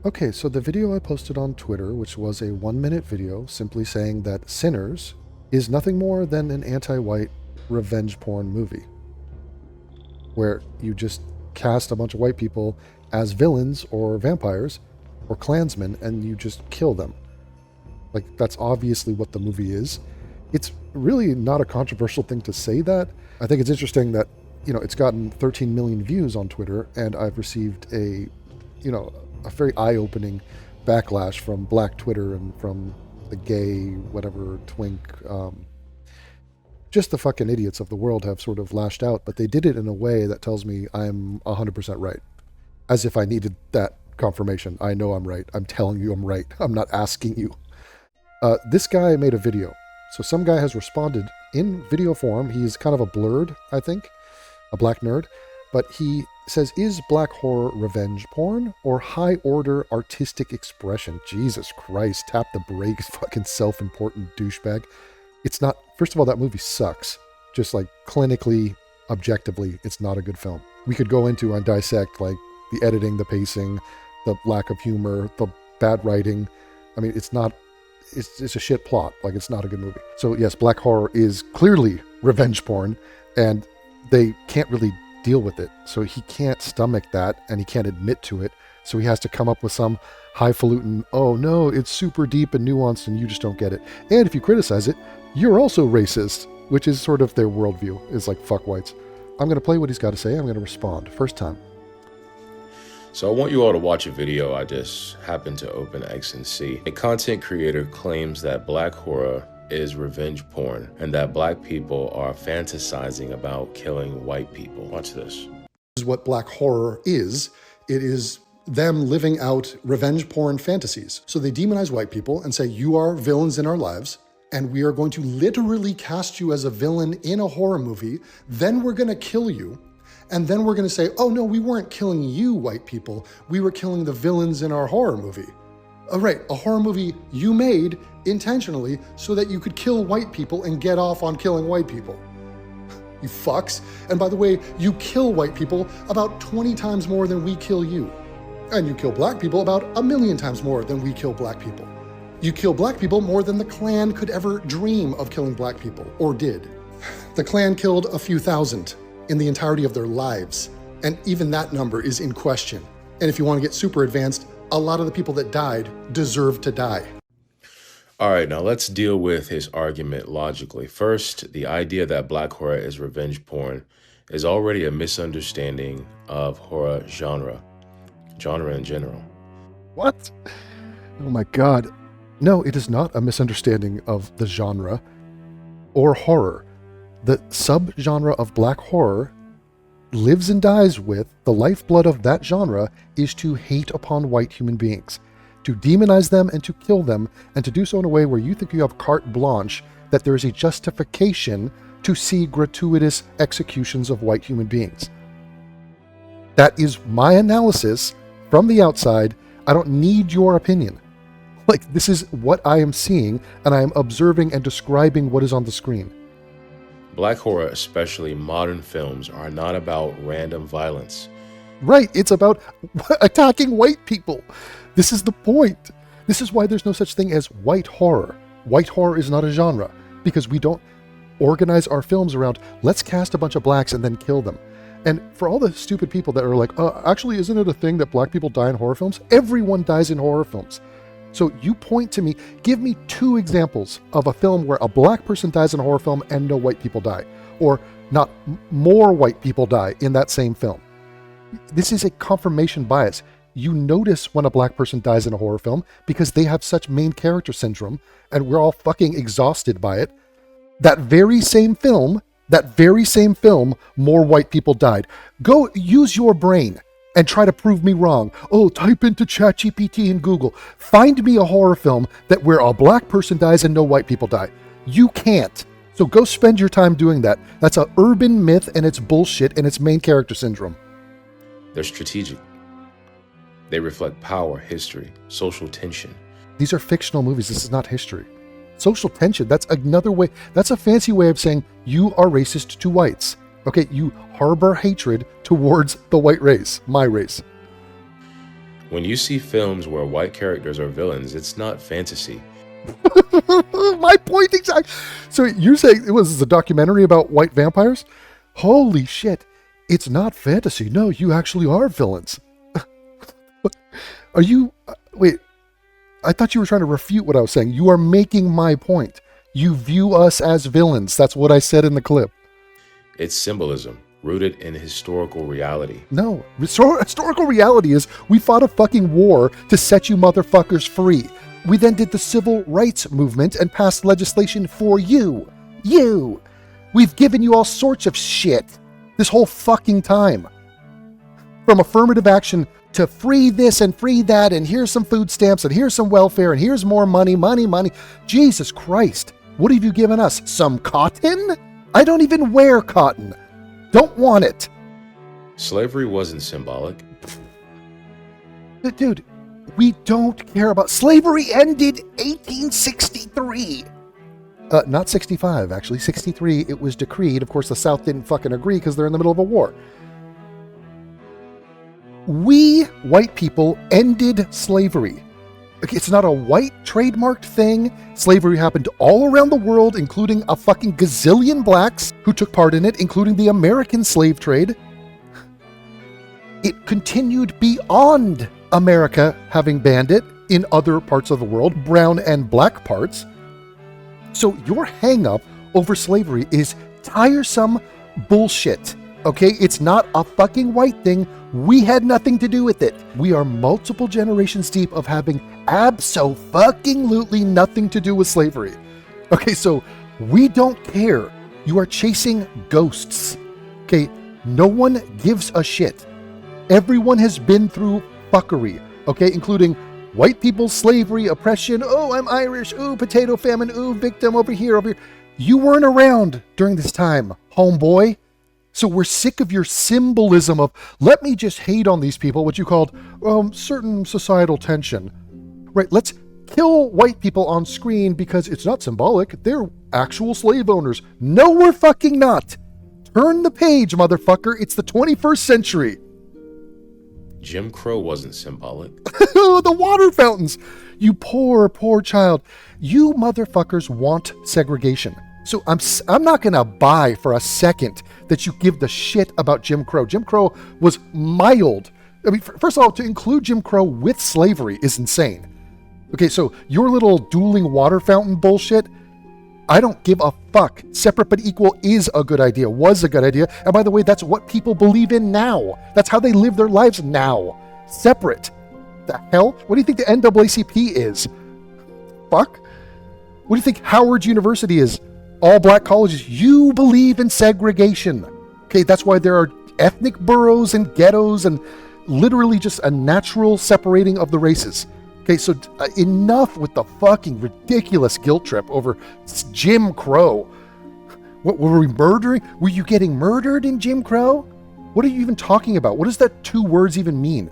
Okay, so the video I posted on Twitter, which was a 1 minute video simply saying that Sinners is nothing more than an anti-white revenge porn movie where you just cast a bunch of white people as villains or vampires or Klansmen and you just kill them. Like, that's obviously what the movie is. It's really not a controversial thing to say that. I think it's interesting that, it's gotten 13 million views on Twitter, and I've received a very eye-opening backlash from Black Twitter and from the gay, whatever, twink, just the fucking idiots of the world have sort of lashed out, but they did it in a way that tells me I'm 100% right. As if I needed that confirmation. I know I'm right. I'm telling you I'm right. I'm not asking you. This guy made a video. So some guy has responded in video form. He's kind of a blurred, I think, a black nerd, but he says, is black horror revenge porn or high order artistic expression? Jesus Christ, tap the brakes, fucking self-important douchebag. It's not, first of all, that movie sucks. Just like clinically, objectively, it's not a good film. We could go into and dissect like the editing, the pacing, the lack of humor, the bad writing. I mean, it's a shit plot. Like, it's not a good movie. So yes, black horror is clearly revenge porn, and they can't really deal with it. So he can't stomach that, and he can't admit to it. So he has to come up with some highfalutin, oh no, it's super deep and nuanced and you just don't get it. And if you criticize it, you're also racist, which is sort of their worldview, is like, fuck whites. I'm going to play what he's got to say. I'm going to respond. First time. So I want you all to watch a video I just happened to open X and see. A content creator claims that black horror is revenge porn and that black people are fantasizing about killing white people. Watch this. This is what black horror is. It is them living out revenge porn fantasies. So they demonize white people and say, you are villains in our lives, and we are going to literally cast you as a villain in a horror movie. Then we're going to kill you. And then we're going to say, oh no, we weren't killing you, white people. We were killing the villains in our horror movie. Oh, right, a horror movie you made intentionally so that you could kill white people and get off on killing white people. You fucks. And by the way, you kill white people about 20 times more than we kill you. And you kill black people about 1,000,000 times more than we kill black people. You kill black people more than the Klan could ever dream of killing black people, or did. The Klan killed a few thousand in the entirety of their lives, and even that number is in question. And if you want to get super advanced, a lot of the people that died deserve to die. All right, now let's deal with his argument logically. First, the idea that black horror is revenge porn is already a misunderstanding of horror genre in general. What? Oh my God. No, it is not a misunderstanding of the genre or horror. The subgenre of black horror lives and dies with, the lifeblood of that genre is to hate upon white human beings, to demonize them and to kill them, and to do so in a way where you think you have carte blanche, that there is a justification to see gratuitous executions of white human beings. That is my analysis from the outside. I don't need your opinion. Like, this is what I am seeing, and I am observing and describing what is on the screen. Black horror, especially modern films, are not about random violence. Right, it's about attacking white people. This is the point. This is why there's no such thing as white horror. White horror is not a genre, because we don't organize our films around, let's cast a bunch of blacks and then kill them. And for all the stupid people that are like, actually, isn't it a thing that black people die in horror films? Everyone dies in horror films. So you point to me, give me 2 examples of a film where a black person dies in a horror film and no white people die, or not more white people die in that same film. This is a confirmation bias. You notice when a black person dies in a horror film because they have such main character syndrome, and we're all fucking exhausted by it. That very same film, more white people died. Go use your brain and try to prove me wrong. Oh, type into ChatGPT and Google. Find me a horror film where a black person dies and no white people die. You can't. So go spend your time doing that. That's an urban myth, and it's bullshit, and it's main character syndrome. They're strategic. They reflect power, history, social tension. These are fictional movies. This is not history. Social tension, that's another way. That's a fancy way of saying you are racist to whites. Okay, you harbor hatred towards the white race, my race. When you see films where white characters are villains, it's not fantasy. My point exactly. So you're saying it was a documentary about white vampires? Holy shit. It's not fantasy. No, you actually are villains. Are you... wait. I thought you were trying to refute what I was saying. You are making my point. You view us as villains. That's what I said in the clip. It's symbolism, rooted in historical reality. No. Historical reality is we fought a fucking war to set you motherfuckers free. We then did the civil rights movement and passed legislation for you. You. We've given you all sorts of shit this whole fucking time. From affirmative action to free this and free that, and here's some food stamps, and here's some welfare, and here's more money. Jesus Christ. What have you given us? Some cotton? I don't even wear cotton. Don't want it. Slavery wasn't symbolic. Dude, we don't care about... Slavery ended 1863. Not 65, actually. 63, it was decreed. Of course, the South didn't fucking agree because they're in the middle of a war. We, white people, ended slavery. It's not a white trademarked thing. Slavery happened all around the world, including a fucking gazillion blacks who took part in it, including the American slave trade. It continued beyond America having banned it in other parts of the world, brown and black parts. So your hang-up over slavery is tiresome bullshit. Okay, it's not a fucking white thing. We had nothing to do with it. We are multiple generations deep of having abso-fucking-lutely nothing to do with slavery. Okay, so we don't care. You are chasing ghosts. Okay, no one gives a shit. Everyone has been through fuckery, okay, including white people, slavery, oppression. Oh, I'm Irish. Ooh, potato famine. Ooh, victim over here. You weren't around during this time, homeboy. So we're sick of your symbolism of, let me just hate on these people, what you called certain societal tension. Right, let's kill white people on screen because it's not symbolic. They're actual slave owners. No, we're fucking not. Turn the page, motherfucker. It's the 21st century. Jim Crow wasn't symbolic. The water fountains. You poor, poor child. You motherfuckers want segregation. So I'm not going to buy for a second that you give the shit about Jim Crow. Jim Crow was mild. I mean, first of all, to include Jim Crow with slavery is insane. Okay, so your little dueling water fountain bullshit, I don't give a fuck. Separate but equal is a good idea, was a good idea. And by the way, that's what people believe in now. That's how they live their lives now. Separate. The hell? What do you think the NAACP is? Fuck? What do you think Howard University is? All black colleges. You believe in segregation. Okay, that's why there are ethnic boroughs and ghettos and literally just a natural separating of the races. Okay, so enough with the fucking ridiculous guilt trip over Jim Crow. What, were we murdering? Were you getting murdered in Jim Crow? What are you even talking about? What does that two words even mean?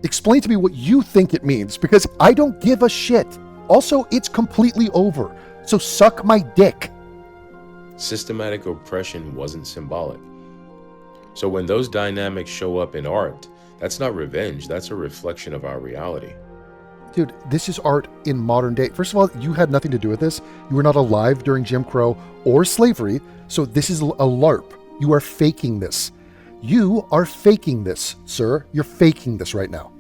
Explain to me what you think it means, because I don't give a shit. Also, it's completely over. So suck my dick. Systematic oppression wasn't symbolic. So when those dynamics show up in art, that's not revenge, that's a reflection of our reality. Dude, this is art in modern day. First of all, you had nothing to do with this. You were not alive during Jim Crow or slavery, so this is a LARP. You are faking this. You are faking this, sir. You're faking this right now.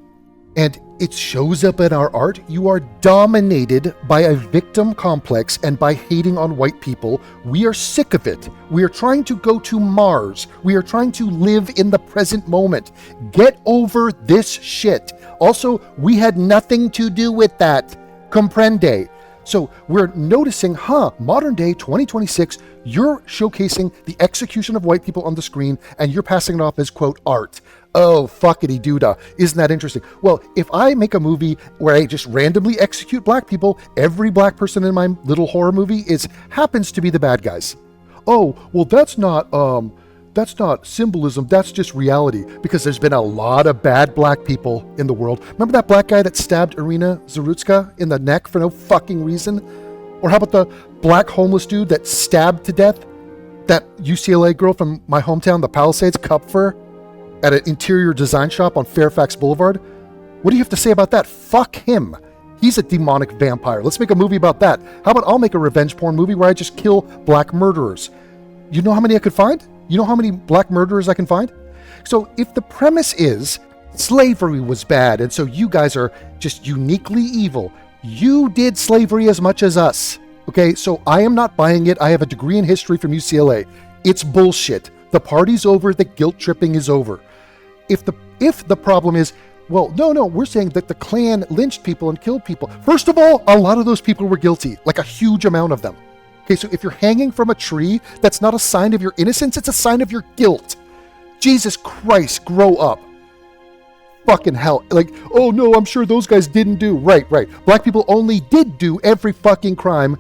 And it shows up in our art. You are dominated by a victim complex and by hating on white people. We are sick of it. We are trying to go to Mars. We are trying to live in the present moment. Get over this shit. Also, we had nothing to do with that. Comprende? So we're noticing, modern day 2026, you're showcasing the execution of white people on the screen and you're passing it off as, quote, art. Oh, fuckity doodah. Isn't that interesting? Well, if I make a movie where I just randomly execute black people, every black person in my little horror movie happens to be the bad guys. Oh, well, that's not symbolism, that's just reality, because there's been a lot of bad black people in the world. Remember that black guy that stabbed Irina Zarutska in the neck for no fucking reason? Or how about the black homeless dude that stabbed to death that UCLA girl from my hometown, the Palisades, Kupfer? at an interior design shop on Fairfax Boulevard. What do you have to say about that? Fuck him. He's a demonic vampire. Let's make a movie about that. How about I'll make a revenge porn movie where I just kill black murderers? You know how many I could find? You know how many black murderers I can find? So if the premise is slavery was bad and so you guys are just uniquely evil, you did slavery as much as us. Okay, so I am not buying it. I have a degree in history from UCLA. It's bullshit. The party's over. The guilt tripping is over. If the problem is, well, no, we're saying that the Klan lynched people and killed people. First of all, a lot of those people were guilty, like a huge amount of them. Okay, so if you're hanging from a tree, that's not a sign of your innocence, it's a sign of your guilt. Jesus Christ, grow up. Fucking hell. Like, oh no, I'm sure those guys didn't do. Right. Black people only did do every fucking crime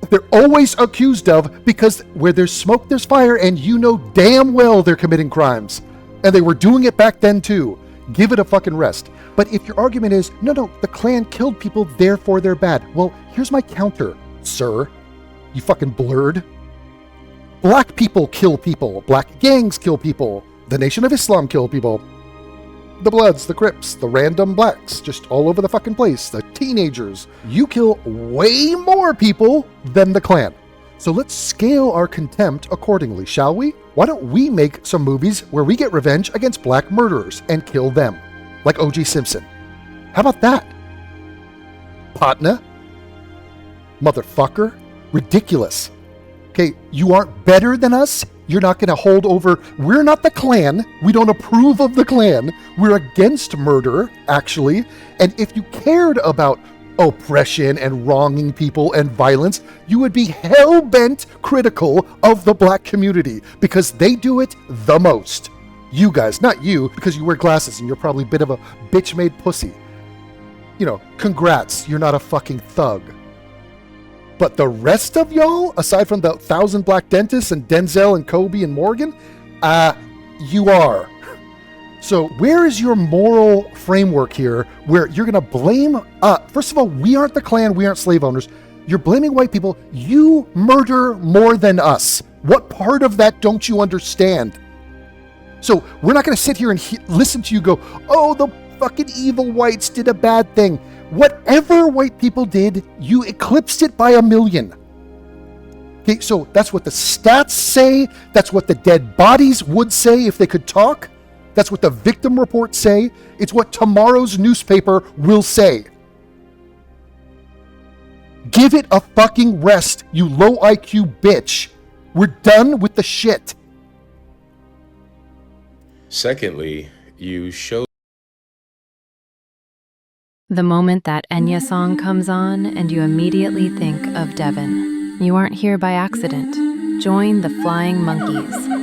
they're always accused of, because where there's smoke, there's fire, and you know damn well they're committing crimes. And they were doing it back then too. Give it a fucking rest. But if your argument is, no, the Klan killed people, therefore they're bad. Well, here's my counter, sir. You fucking blurred. Black people kill people. Black gangs kill people. The Nation of Islam kill people. The Bloods, the Crips, the random blacks, just all over the fucking place. The teenagers. You kill way more people than the Klan. So let's scale our contempt accordingly, shall we? Why don't we make some movies where we get revenge against black murderers and kill them? Like O.J. Simpson. How about that? Patna? Motherfucker? Ridiculous. Okay, you aren't better than us. You're not going to hold over. We're not the Klan. We don't approve of the Klan. We're against murder, actually. And if you cared about oppression and wronging people and violence, you would be hell-bent critical of the black community because they do it the most. You guys, not you, because you wear glasses and you're probably a bit of a bitch-made pussy. You know, congrats, you're not a fucking thug. But the rest of y'all, aside from the 1,000 black dentists and Denzel and Kobe and Morgan, you are. So where is your moral framework here where you're going to blame, first of all, we aren't the Klan, we aren't slave owners. You're blaming white people. You murder more than us. What part of that don't you understand? So we're not going to sit here and listen to you go, oh, the fucking evil whites did a bad thing. Whatever white people did, you eclipsed it by 1,000,000. Okay, so that's what the stats say. That's what the dead bodies would say if they could talk. That's what the victim reports say. It's what tomorrow's newspaper will say. Give it a fucking rest, you low IQ bitch. We're done with the shit. Secondly, you show The moment that Enya song comes on and you immediately think of Devon. You aren't here by accident. Join the Flying Monkeys.